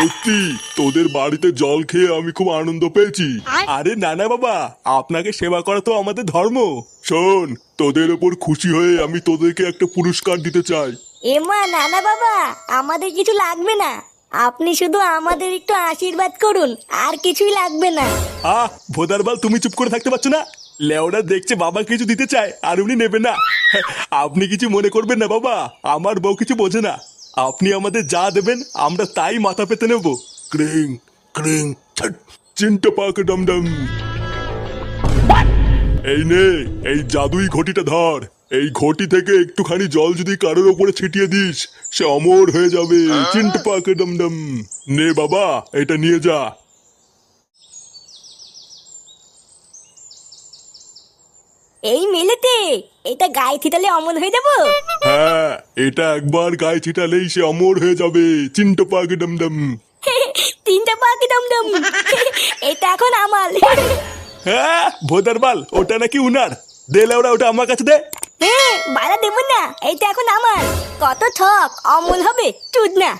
সত্যি তোদের বাড়িতে জল খেয়ে আমি খুব আনন্দ পেয়েছি। আরে না না বাবা, আপনাকে সেবা করা তো আমাদের ধর্ম। শোন, তোদের ওপর খুশি হয়ে আমি তোদেরকে একটা পুরস্কার দিতে চাই। এমা নানা বাবা, আমাদের কিছু লাগবে না। আপনি শুধু আমাদের একটু আশীর্বাদ করুন, আর কিছুই লাগবে না। ভোদারবাল, তুমি চুপ করে থাকতে পারছো না? লেওরা দেখছে বাবা কিছু দিতে চায় আর উনি নেবে না। আপনি কিছু মনে করবেন না বাবা, আমার বউ কিছু বোঝে না। আপনি আমাদের যা দেবেন আমরা তাই মাথা পেতে নেব। ক্রিং ক্রিং ছট, চিন্তা পাক ডমডম। এই নে, এই জাদুই ঘটিটা ধর। এই ঘটি থেকে একটুখানি জল যদি কারোর ওপরে ছিটিয়ে দিস, সে অমর হয়ে যাবে। চিন্তা পাক ডমডম। নে বাবা, এটা নিয়ে যা। এই মেলেতে এটা গায়ে থিতালে অমল হয়ে যাব। হ্যাঁ, এটা একবার গায়ে ছিটালেই সে অমর হয়ে যাবে। চিন্তা পাক ডমডম। তিনটা পাখি দমদম। এটা এখন আমার। হ্যাঁ ভোদারবাল, ওটা নাকি উনার। দে লেওরা, ওটা আমার কাছে দে। হ্যাঁ, বাড়া দেব না, এটা এখন আমার। কত ঠক, অমল হবে চুদ না।